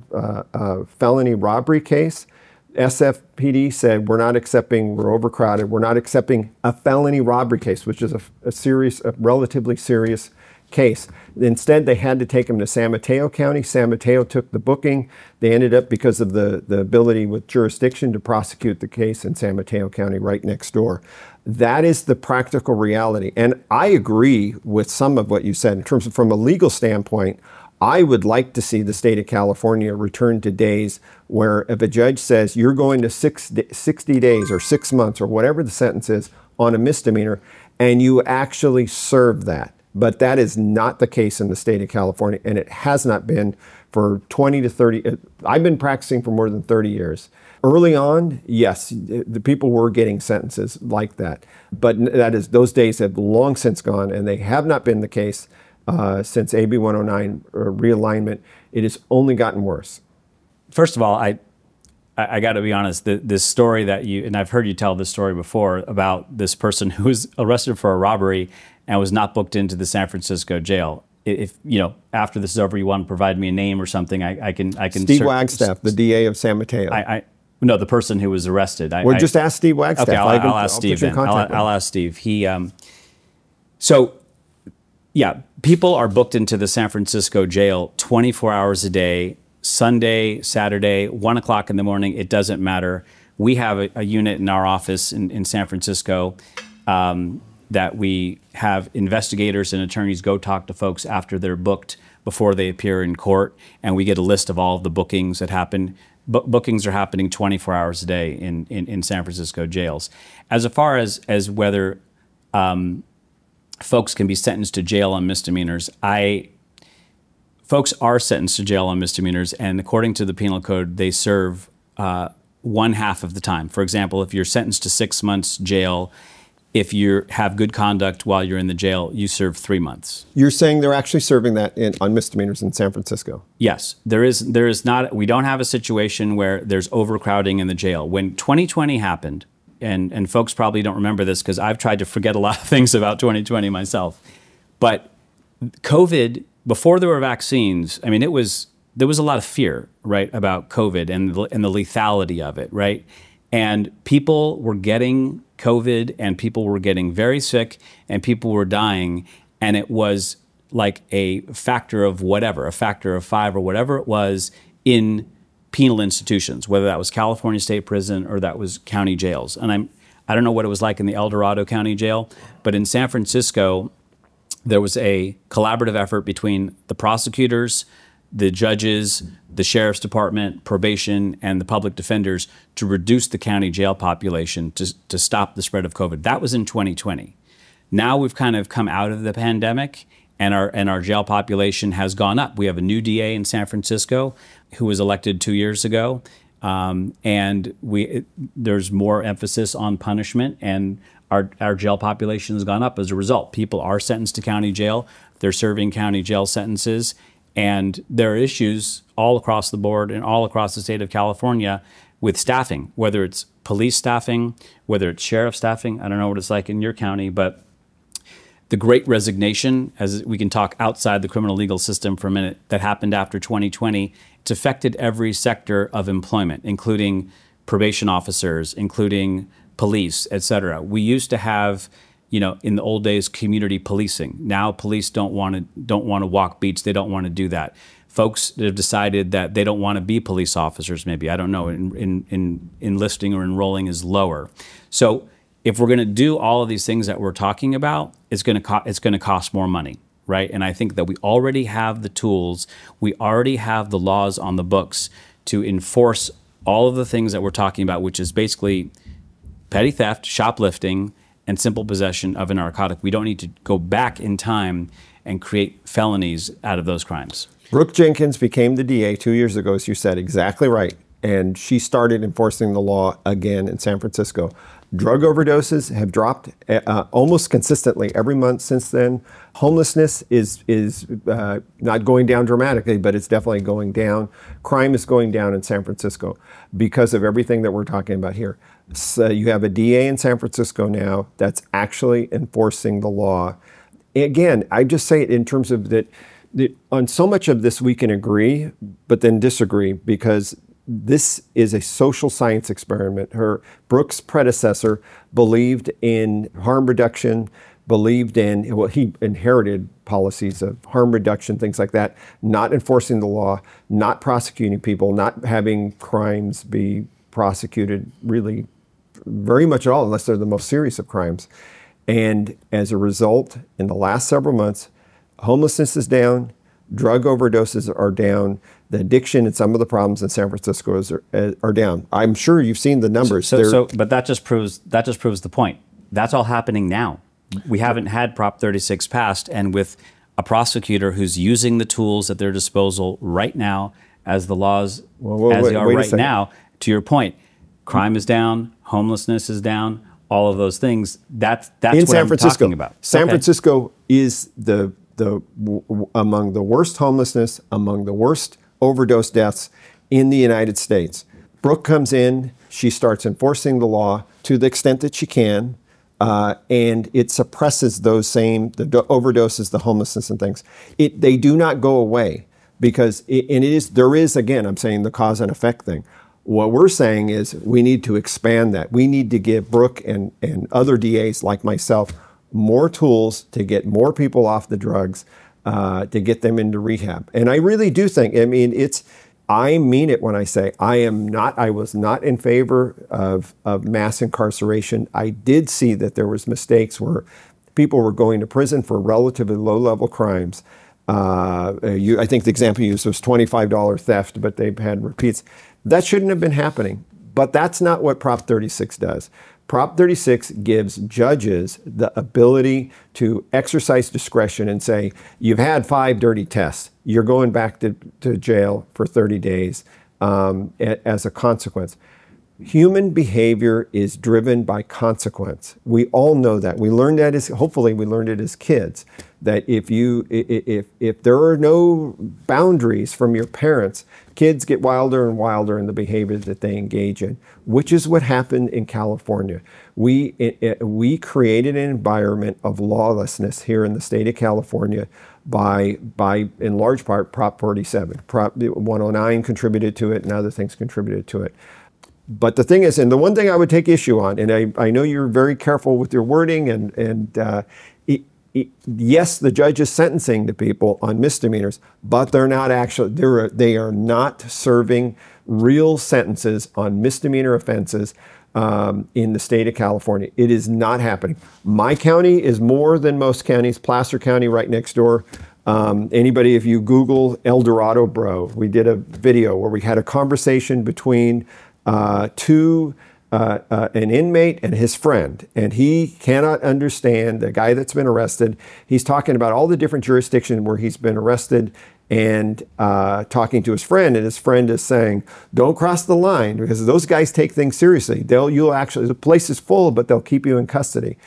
felony robbery case. SFPD said, we're overcrowded. We're not accepting a felony robbery case, which is a relatively serious case. Instead, they had to take him to San Mateo County. San Mateo took the booking. They ended up, because of the ability with jurisdiction, to prosecute the case in San Mateo County right next door. That is the practical reality. And I agree with some of what you said in terms of, from a legal standpoint, I would like to see the state of California return to days where if a judge says you're going to 60 days or 6 months or whatever the sentence is on a misdemeanor, and you actually serve that. But that is not the case in the state of California, and it has not been for 20 to 30. I've been practicing for more than 30 years. Early on, yes, the people were getting sentences like that. But those days have long since gone, and they have not been the case since AB 109 realignment. It has only gotten worse. First of all, I got to be honest, this story that and I've heard you tell this story before about this person who was arrested for a robbery and was not booked into the San Francisco jail. If after this is over, you want to provide me a name or something, I can. Steve Wagstaff, the DA of San Mateo. No, the person who was arrested. Just ask Steve Wagstaff. Okay, I'll ask Steve then. I'll ask Steve. So, yeah, people are booked into the San Francisco jail 24 hours a day, Sunday, Saturday, 1 o'clock in the morning. It doesn't matter. We have a unit in our office in San Francisco that we have investigators and attorneys go talk to folks after they're booked before they appear in court, and we get a list of all of the bookings that happen. Bookings are happening 24 hours a day in San Francisco jails. As far as whether folks can be sentenced to jail on misdemeanors, folks are sentenced to jail on misdemeanors, and according to the penal code, they serve 1/2 of the time. For example, if you're sentenced to 6 months jail, if you have good conduct while you're in the jail, you serve 3 months. You're saying they're actually serving that on misdemeanors in San Francisco? Yes, there is not. We don't have a situation where there's overcrowding in the jail. When 2020 happened, and folks probably don't remember this because I've tried to forget a lot of things about 2020 myself, but COVID, before there were vaccines, I mean, there was a lot of fear, right, about COVID and the lethality of it, right? And people were getting COVID, and people were getting very sick, and people were dying, and it was like a factor of whatever, a factor of 5 or whatever it was in penal institutions, whether that was California State Prison or that was county jails. And I don't know what it was like in the El Dorado County Jail, but in San Francisco, there was a collaborative effort between the prosecutors, the judges, the sheriff's department, probation, and the public defenders to reduce the county jail population to stop the spread of COVID. That was in 2020. Now we've kind of come out of the pandemic, and our jail population has gone up. We have a new DA in San Francisco who was elected 2 years ago, and there's more emphasis on punishment, and our jail population has gone up as a result. People are sentenced to county jail. They're serving county jail sentences, and there are issues all across the board and all across the state of California with staffing, whether it's police staffing, whether it's sheriff staffing. I don't know what it's like in your county, but the Great Resignation, as we can talk outside the criminal legal system for a minute, that happened after 2020, it's affected every sector of employment, including probation officers, including police, et cetera. We used to have, in the old days, community policing. Now police don't want to walk beats. They don't want to do that. Folks have decided that they don't want to be police officers, maybe. I don't know. Enlisting or enrolling is lower. So if we're going to do all of these things that we're talking about, it's going to cost more money, right? And I think that we already have the tools. We already have the laws on the books to enforce all of the things that we're talking about, which is basically petty theft, shoplifting, and simple possession of a narcotic. We don't need to go back in time and create felonies out of those crimes. Brooke Jenkins became the DA 2 years ago, as you said, exactly right. And she started enforcing the law again in San Francisco. Drug overdoses have dropped almost consistently every month since then. Homelessness is not going down dramatically, but it's definitely going down. Crime is going down in San Francisco because of everything that we're talking about here. So you have a DA in San Francisco now that's actually enforcing the law. Again, I just say it in terms of that on so much of this we can agree, but then disagree, because this is a social science experiment. Brooke's predecessor believed in harm reduction, he inherited policies of harm reduction, things like that, not enforcing the law, not prosecuting people, not having crimes be prosecuted really very much at all, unless they're the most serious of crimes. And as a result, in the last several months, homelessness is down, drug overdoses are down, the addiction and some of the problems in San Francisco are down. I'm sure you've seen the numbers. But that just proves the point. That's all happening now. We haven't had Prop 36 passed, and with a prosecutor who's using the tools at their disposal right now, as the laws they are right now, to your point, crime is down, homelessness is down, all of those things. That's what I'm talking about. San Francisco is among the worst homelessness, among the worst overdose deaths in the United States. Brooke comes in, she starts enforcing the law to the extent that she can, and it suppresses the overdoses, the homelessness and things. They do not go away because there is, again, I'm saying the cause and effect thing. What we're saying is we need to expand that. We need to give Brooke and other DAs like myself more tools to get more people off the drugs, to get them into rehab. And I really do think, I mean it when I say I was not in favor of mass incarceration. I did see that there was mistakes where people were going to prison for relatively low-level crimes. I think the example you used was $25 theft, but they've had repeats. That shouldn't have been happening, but that's not what Prop 36 does. Prop 36 gives judges the ability to exercise discretion and say, you've had 5 dirty tests. You're going back to jail for 30 days as a consequence. Human behavior is driven by consequence. We all know that. We learned that hopefully we learned it as kids, that if there are no boundaries from your parents, kids get wilder and wilder in the behavior that they engage in, which is what happened in California. We created an environment of lawlessness here in the state of California by in large part, Prop 47. Prop 109 contributed to it, and other things contributed to it. But the thing is, and the one thing I would take issue on, and I know you're very careful with your wording, yes, the judge is sentencing the people on misdemeanors, but they're not actually, they are not serving real sentences on misdemeanor offenses in the state of California. It is not happening. My county is more than most counties. Placer County right next door. Anybody, if you Google El Dorado Bro, we did a video where we had a conversation between two an inmate and his friend, and he cannot understand the guy that's been arrested. He's talking about all the different jurisdictions where he's been arrested and talking to his friend, and his friend is saying, don't cross the line, because those guys take things seriously. The place is full, but they'll keep you in custody.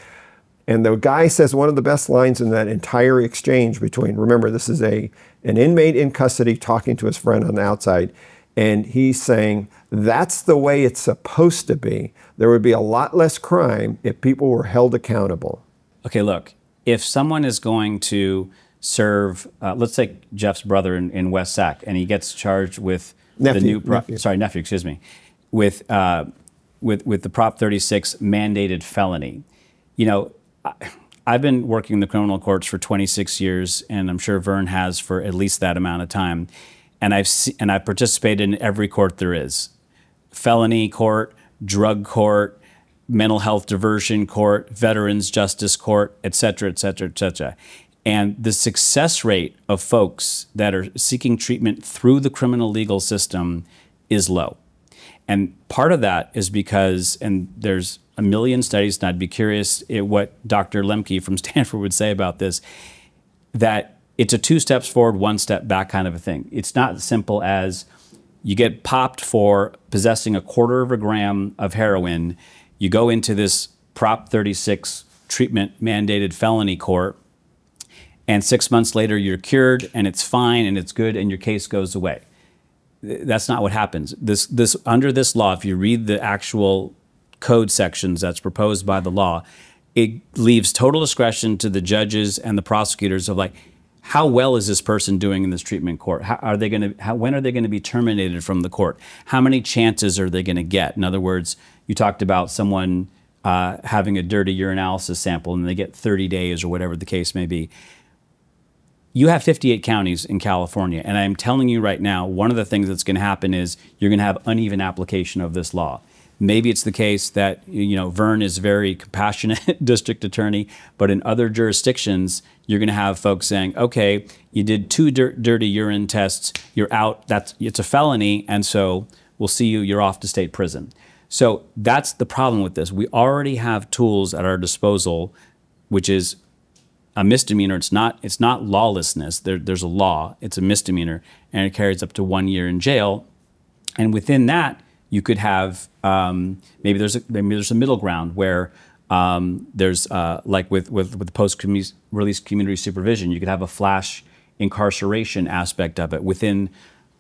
And the guy says one of the best lines in that entire exchange between, remember, this is an inmate in custody talking to his friend on the outside, and he's saying, that's the way it's supposed to be. There would be a lot less crime if people were held accountable. Okay, look, if someone is going to serve, let's take Jeff's brother in West Sac, and he gets charged with nephew, excuse me, with the Prop 36 mandated felony. You know, I've been working in the criminal courts for 26 years, and I'm sure Vern has for at least that amount of time. And I've participated in every court there is: felony court, drug court, mental health diversion court, veterans justice court, et cetera, et cetera, et cetera. And the success rate of folks that are seeking treatment through the criminal legal system is low. And part of that is because, and there's a million studies, and I'd be curious what Dr. Lemke from Stanford would say about this, that it's a 2 steps forward, 1 step back kind of a thing. It's not as simple as you get popped for possessing 1/4 gram of heroin, you go into this Prop 36 treatment mandated felony court, and 6 months later you're cured and it's fine and it's good and your case goes away. That's not what happens. Under this law, if you read the actual code sections that's proposed by the law, it leaves total discretion to the judges and the prosecutors of, like, how well is this person doing in this treatment court? When are they going to be terminated from the court? How many chances are they going to get? In other words, you talked about someone having a dirty urinalysis sample and they get 30 days or whatever the case may be. You have 58 counties in California, and I'm telling you right now, one of the things that's going to happen is you're going to have uneven application of this law. Maybe it's the case that, you know, Vern is a very compassionate district attorney, but in other jurisdictions, you're going to have folks saying, okay, you did 2 dirty urine tests, you're out, it's a felony, and so we'll see you, you're off to state prison. So that's the problem with this. We already have tools at our disposal, which is a misdemeanor. It's not lawlessness. There's a law. It's a misdemeanor, and it carries up to 1 year in jail. And within that, you could have maybe there's a middle ground where there's like with the post-release community supervision, you could have a flash incarceration aspect of it within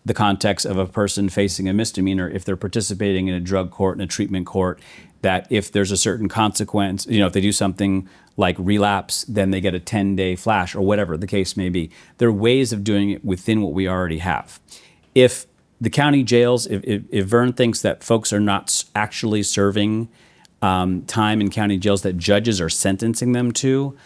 the context of a person facing a misdemeanor if they're participating in a drug court and a treatment court, that if there's a certain consequence, you know, if they do something like relapse, then they get a 10-day flash or whatever the case may be. There are ways of doing it within what we already have. If the county jails, if Vern thinks that folks are not actually serving time in county jails that judges are sentencing them to,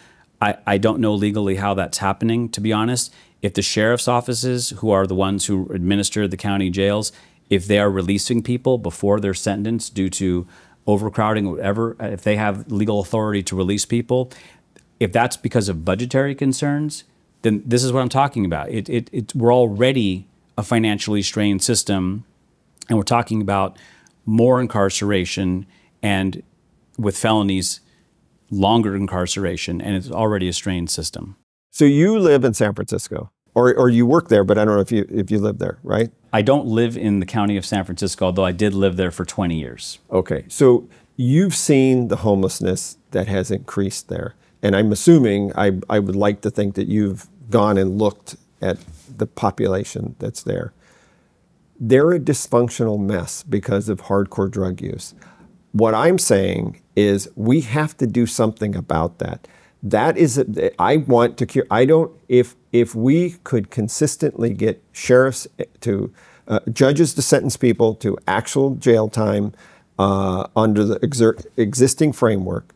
I don't know legally how that's happening, to be honest. If the sheriff's offices, who are the ones who administer the county jails, if they are releasing people before they're sentenced due to overcrowding or whatever, if they have legal authority to release people, if that's because of budgetary concerns, then this is what I'm talking about. We're already a financially strained system, and we're talking about more incarceration, and with felonies, longer incarceration, and it's already a strained system. So you live in San Francisco, or you work there, but I don't know if you live there, right? I don't live in the county of San Francisco, although I did live there for 20 years. Okay, so you've seen the homelessness that has increased there, and I'm assuming, I would like to think that you've gone and looked at the population that's there. They're a dysfunctional mess because of hardcore drug use. What I'm saying is we have to do something about that. That is, I want to cure, if we could consistently get sheriffs to, judges to sentence people to actual jail time under the existing framework,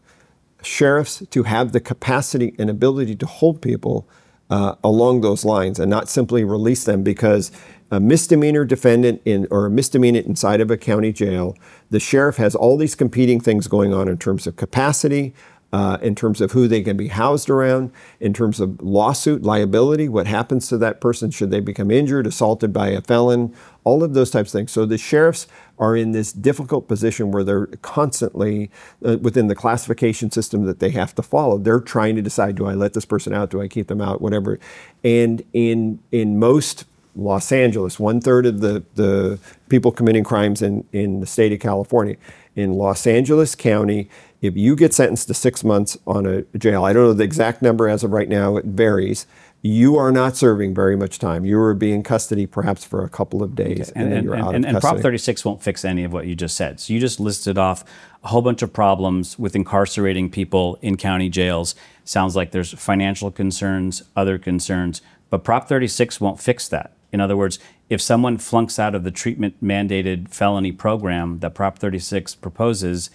sheriffs to have the capacity and ability to hold people along those lines and not simply release them because a misdemeanor defendant or a misdemeanor inside of a county jail, the sheriff has all these competing things going on in terms of capacity, in terms of who they can be housed around, in terms of lawsuit liability, what happens to that person should they become injured, assaulted by a felon, all of those types of things. So the sheriffs are in this difficult position where they're constantly within the classification system that they have to follow. They're trying to decide, do I let this person out? Do I keep them out? Whatever. And in most Los Angeles, 1/3 of the people committing crimes in the state of California, in Los Angeles County, if you get sentenced to 6 months on a jail, I don't know the exact number as of right now, it varies, you are not serving very much time. You will be in custody perhaps for a couple of days, and then you're out of custody. And Prop 36 won't fix any of what you just said. So you just listed off a whole bunch of problems with incarcerating people in county jails. Sounds like there's financial concerns, other concerns, but Prop 36 won't fix that. In other words, if someone flunks out of the treatment-mandated felony program that Prop 36 proposes,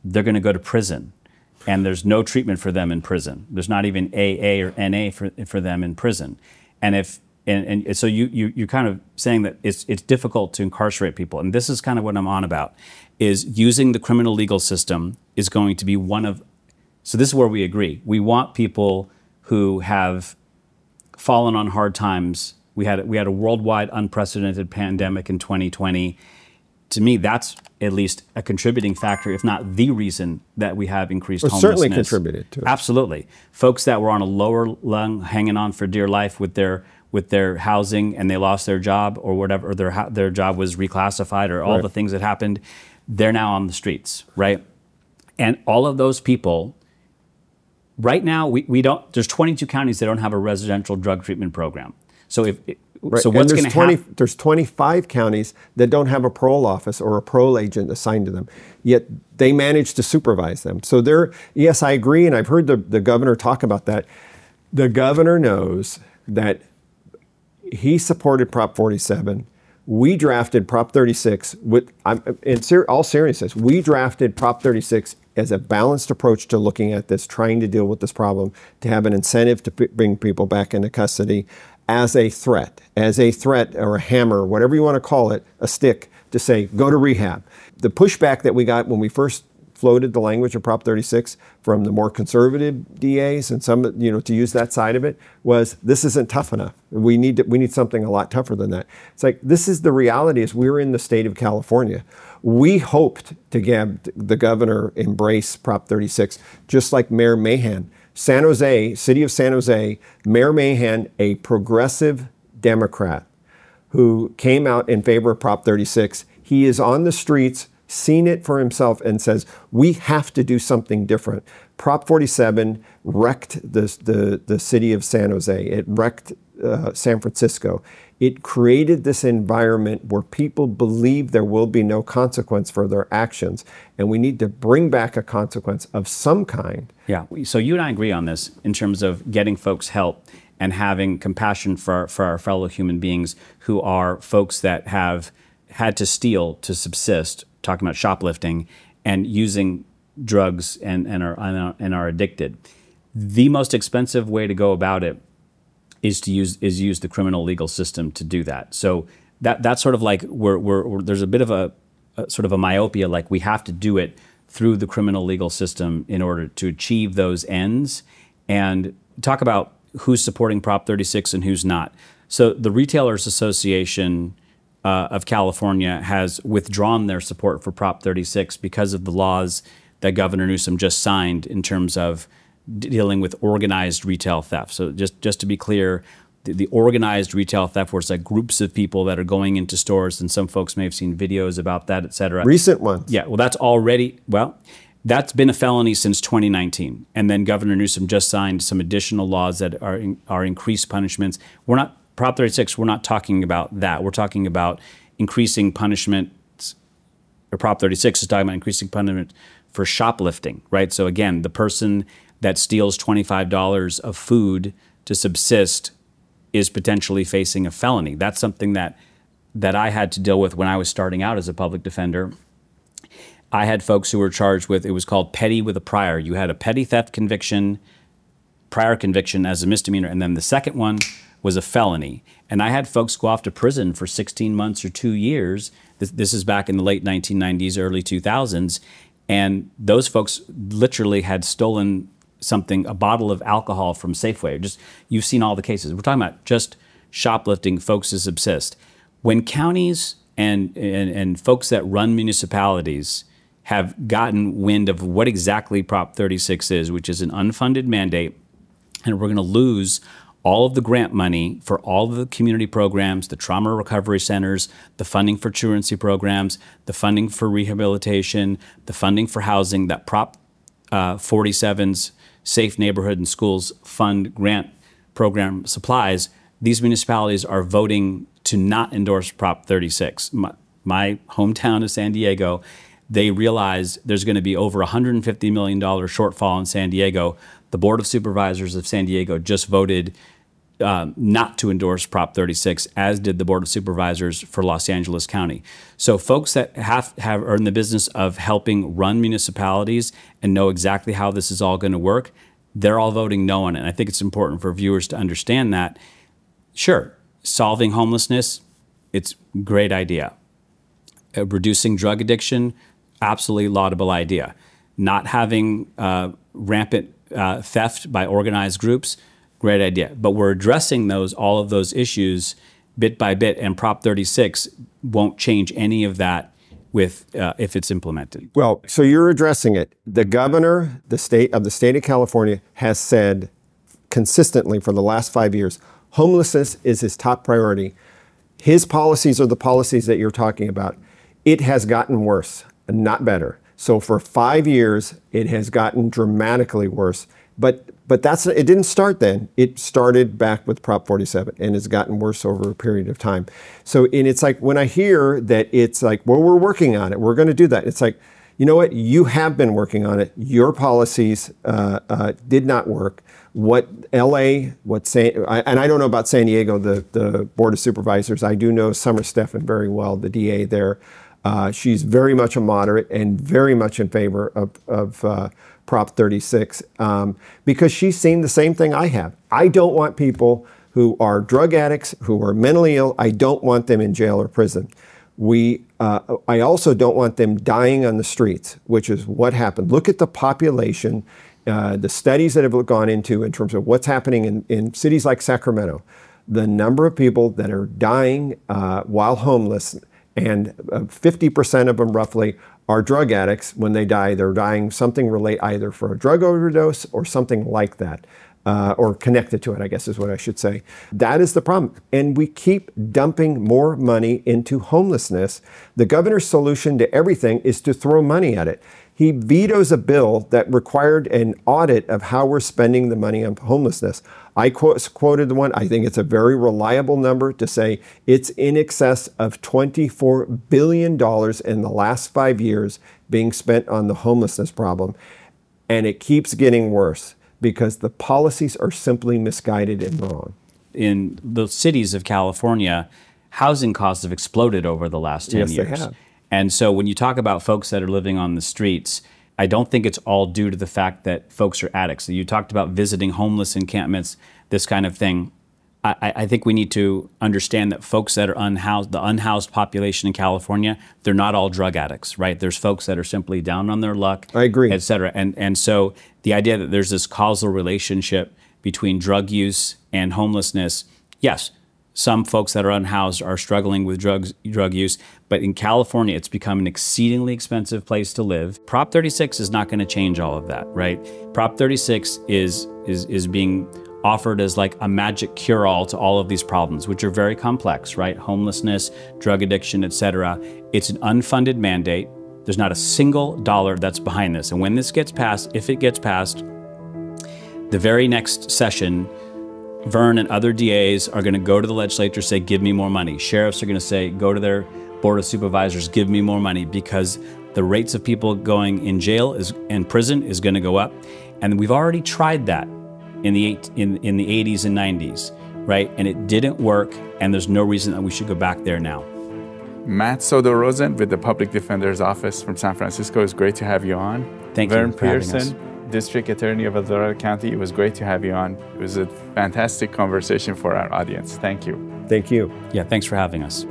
they're going to go to prison. And there's no treatment for them in prison. There's not even AA or NA for them in prison. And so you're kind of saying that it's difficult to incarcerate people. And this is kind of what I'm on about, is using the criminal legal system is going to be one of, so this is where we agree. We want people who have fallen on hard times. We had a worldwide unprecedented pandemic in 2020. To me, that's at least a contributing factor, if not the reason that we have increased homelessness. Certainly contributed to it. Absolutely. Folks that were on a lower lung, hanging on for dear life with their housing, and they lost their job or whatever, or their job was reclassified, or all the things that happened, they're now on the streets, right? And all of those people, right now, we don't. There's 22 counties that don't have a residential drug treatment program. So so what's going to happen? There's 25 counties that don't have a parole office or a parole agent assigned to them, yet they manage to supervise them. So yes, I agree, and I've heard the governor talk about that. The governor knows that he supported Prop 47. We drafted Prop 36 in all seriousness. We drafted Prop 36 as a balanced approach to looking at this, trying to deal with this problem, to have an incentive to bring people back into custody as a threat or a hammer, whatever you want to call it, a stick, to say, go to rehab. The pushback that we got when we first floated the language of Prop 36 from the more conservative DAs and some, to use that side of it, was this isn't tough enough. We need something a lot tougher than that. It's like, this is the reality. Is we're in the state of California. We hoped to have the governor embrace Prop 36, just like Mayor Mahan. San Jose, city of San Jose, Mayor Mahan, a progressive Democrat who came out in favor of Prop 36. He is on the streets, seen it for himself, and says, we have to do something different. Prop 47 wrecked the city of San Jose. It wrecked San Francisco. It created this environment where people believe there will be no consequence for their actions, and we need to bring back a consequence of some kind. Yeah, so you and I agree on this in terms of getting folks help and having compassion for our fellow human beings who are folks that have had to steal to subsist, talking about shoplifting, and using drugs and are addicted. The most expensive way to go about it is to use the criminal legal system to do that. So that's sort of like there's a bit of a sort of a myopia, like we have to do it through the criminal legal system in order to achieve those ends. And talk about who's supporting Prop 36 and who's not. So the Retailers Association of California has withdrawn their support for Prop 36 because of the laws that Governor Newsom just signed in terms of dealing with organized retail theft. So just to be clear, the organized retail theft, where it's like groups of people that are going into stores, and some folks may have seen videos about that, et cetera. Recent ones. Yeah, well, that's been a felony since 2019. And then Governor Newsom just signed some additional laws that are increased punishments. Prop 36, we're not talking about that. We're talking about increasing punishment, or Prop 36 is talking about increasing punishment for shoplifting, right? So again, the person that steals $25 of food to subsist is potentially facing a felony. That's something that I had to deal with when I was starting out as a public defender. I had folks who were charged with, it was called petty with a prior. You had a petty theft conviction, prior conviction as a misdemeanor, and then the second one was a felony. And I had folks go off to prison for 16 months or 2 years. This is back in the late 1990s, early 2000s. And those folks literally had stolen something, a bottle of alcohol from Safeway. You've seen all the cases. We're talking about just shoplifting, folks to subsist. When counties and folks that run municipalities have gotten wind of what exactly Prop 36 is, which is an unfunded mandate, and we're going to lose all of the grant money for all of the community programs, the trauma recovery centers, the funding for truancy programs, the funding for rehabilitation, the funding for housing, that Prop 47's Safe Neighborhood and Schools Fund grant program supplies. These municipalities are voting to not endorse Prop 36. My hometown of San Diego, they realize there's going to be over $150 million shortfall in San Diego. The Board of Supervisors of San Diego just voted not to endorse Prop 36, as did the Board of Supervisors for Los Angeles County. So folks that are in the business of helping run municipalities and know exactly how this is all going to work, they're all voting no on it. And I think it's important for viewers to understand that. Sure, solving homelessness, it's a great idea. Reducing drug addiction, absolutely laudable idea. Not having rampant theft by organized groups, great idea. But we're addressing all of those issues bit by bit, and Prop 36 won't change any of that if it's implemented. Well, so you're addressing it. The governor, the state of California, has said consistently for the last 5 years, homelessness is his top priority. His policies are the policies that you're talking about. It has gotten worse, not better. So for 5 years, it has gotten dramatically worse. But it didn't start then. It started back with Prop 47, and it's gotten worse over a period of time. So, and it's like, when I hear that it's like, well, we're working on it, we're going to do that. It's like, you know what? You have been working on it. Your policies did not work. What LA, and I don't know about San Diego, the Board of Supervisors. I do know Summer Stephan very well, the DA there. She's very much a moderate and very much in favor of Prop 36 because she's seen the same thing I have. I don't want people who are drug addicts, who are mentally ill, I don't want them in jail or prison. I also don't want them dying on the streets, which is what happened. Look at the population, the studies that have gone into in terms of what's happening in cities like Sacramento. The number of people that are dying while homeless, and 50% of them roughly are drug addicts. When they die, they're dying something either for a drug overdose or something like that, or connected to it, I guess is what I should say. That is the problem. And we keep dumping more money into homelessness. The governor's solution to everything is to throw money at it. He vetoes a bill that required an audit of how we're spending the money on homelessness. I quoted the one, I think it's a very reliable number to say it's in excess of $24 billion in the last 5 years being spent on the homelessness problem. And it keeps getting worse because the policies are simply misguided and wrong. In the cities of California, housing costs have exploded over the last 10 years. Yes, they have. And so when you talk about folks that are living on the streets, I don't think it's all due to the fact that folks are addicts. So you talked about visiting homeless encampments, this kind of thing. I think we need to understand that folks that are unhoused, the unhoused population in California, they're not all drug addicts, right? There's folks that are simply down on their luck, I agree, et cetera. And so the idea that there's this causal relationship between drug use and homelessness, yes, some folks that are unhoused are struggling with drug use, but in California, it's become an exceedingly expensive place to live. Prop 36 is not going to change all of that, right? Prop 36 is being offered as like a magic cure-all to all of these problems, which are very complex, right? Homelessness, drug addiction, et cetera. It's an unfunded mandate. There's not a single dollar that's behind this. And when this gets passed, if it gets passed, the very next session, Vern and other DAs are going to go to the legislature, say, give me more money. Sheriffs are going to say, go to their Board of Supervisors, give me more money, because the rates of people going in jail and prison is going to go up. And we've already tried that in the 80s and 90s, right? And it didn't work, and there's no reason that we should go back there now. Matt SotoRosen with the Public Defender's Office from San Francisco. It's great to have you on. Thank you Vern for having us. Pierson, District Attorney of Dorado County. It was great to have you on. It was a fantastic conversation for our audience. Thank you. Thank you. Yeah, thanks for having us.